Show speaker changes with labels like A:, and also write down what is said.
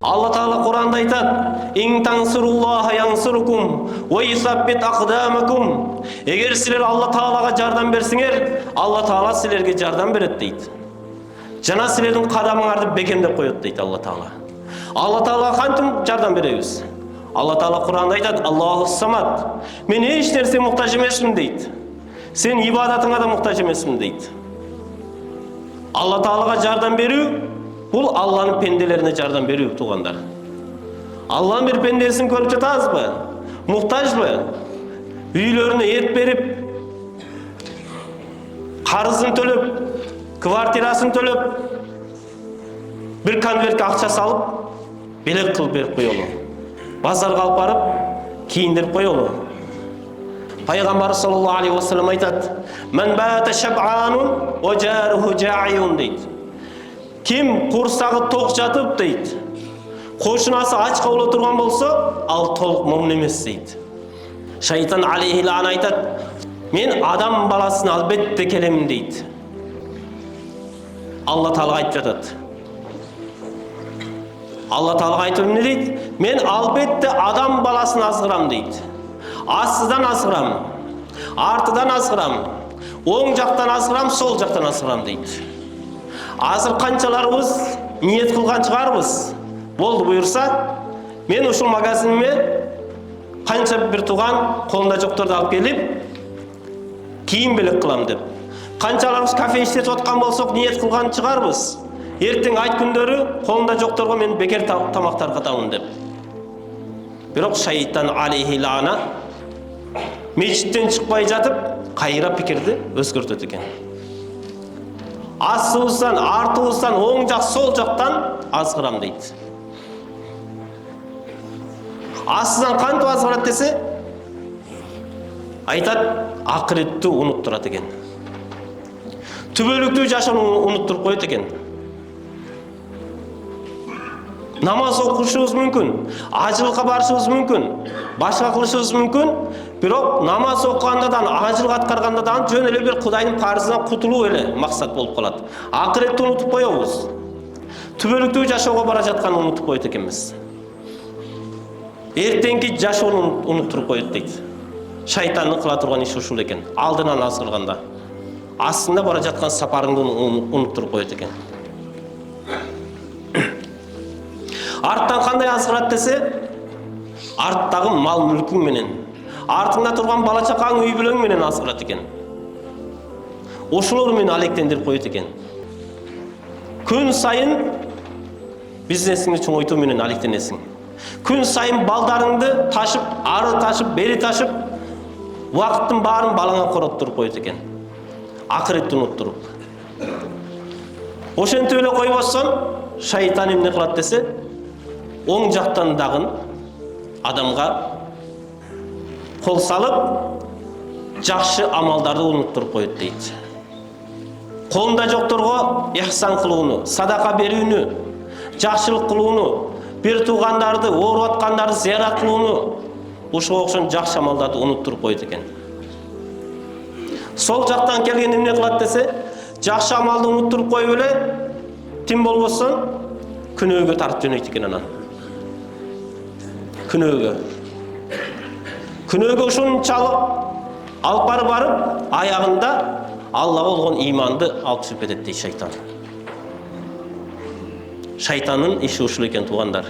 A: Алла Таала Куранда айтат: "Ин тансуруллаха янсурукум ва юсаббит акдамакум." Эгер силер Алла Таалага жардам берсеңер, Алла Таала силерге жардам берет дейт. Жана силердин кадамыңарды бекемдеп коет дейт Алла Таала. Алла Таалага кантип жардам беребиз? Алла Таала Куранда айтат: "Аллаху самад." Мен эч нерсе муктаж эмесмин дейт. Сен ибадатыңа да муктаж эмесмин дейт. Алла Таалага жардам берүү бул Алланын пенделерине жардам берүү, туугандар. Алланын бир пендесин көрүп жатабызбы? Муктажбы? Үйлөрүнө эт берип, карызын төлөп, квартирасын төлөп, бир конвертке акча салып, белек кылып берип коелу. Базарга алып барып, кийиндирип коелу. Пайгамбар саллаллаху алейхи ва саллям айтат: "Мен бата шаб'анун ва жаруху жа'июн" дейт. Ким курсагы ток жатып дейт, кошунасы ач кабыл турган болсо, ал толук мумин эмес дейт. Шайтан алейхи лаана айтат: "Мен адам баласын албетте келемин" дейт. Алла Таала айтып жатат. Алла Таала айтып эмне дейт? "Мен албетте адам баласын азгырам" дейт. Астыдан азгырам, артыдан азгырам, оң жактан азгырам, сол жактан азгырам дейт. Азыр канчаларыбыз ниет кылган чыгарбыз? Болду буюрса, мен ушул магазиниме канча бир туган колунда жокторду алып келип, кийим белек кылам деп. Канчаларыбыз кафе иштетип аткан болсок, ниет кылган чыгарбыз. Эртең айт күндөрү колунда жокторго мен бекер тамактар катамын деп. Бирок шайтан алейхи лаана мечиттен чыкпай жатып, кайра пикирди өзгөртөт экен. Астыбыздан, артыбыздан, оң жак, сол жактан азгырам дейт. Астыдан кантип азгырат десе, айтат, акыреттү унуттурат экен. Түбөлүктүү жашоону унуттуруп коет экен. Намаз окушубуз мүмкүн, ажылга барышыбыз мүмкүн, башка кылышыбыз мүмкүн, бирок намаз окугандан, ажыл аткаргандан жөн эле бир Кудайдын парызынан кутулуу эле максат болуп калат. Акыретти унутуп коебуз. Түбөлүктүү жашоого бара жатканын унутуп коет экенбиз. Эртеңки жашоону унуттуруп коет дейт. Шайтандын кыла турган иши ушул экен. Алдынан азгырганда, астында бара жаткан сапарыңды унуттуруп коет экен. Арттан кандай азгырат десе, арттагы мал мүлкүң менен, артыңда турган бала чакаң, үй бүлөң менен азгырат экен. Ошолор менен алектендирип коет экен. Күн сайын бизнесиңди чоңойтуу менен алектенесиң. Күн сайын балдарыңды ташып, ары ташып, бери ташып, убакыттын баарын балаңа короттуруп коет экен. Акыретти унуттуруп. Ошентип эле койбостон, шайтан эмне кылат десе, оң жактан дагы адамга кол салып, жакшы амалдарды унуттуруп коет дейт. Колунда жокторго ихсан кылууну, садака берүүнү, жакшылык кылууну, бир туугандарды, ооруп аткандарды зыярат кылууну, ушуга окшон жакшы амалдарды унуттуруп коет экен. Сол жактан келген эмне кылат десе, жакшы амалды унуттуруп коюп эле, тим болбосун күнөөгө тартып жөнөйт экен анан. Күнөөгө ушунчалык алып барып, аягында Аллага болгон иманды алып чыгып кетет дейт шайтан. Шайтандын иши ушул экен, туугандар.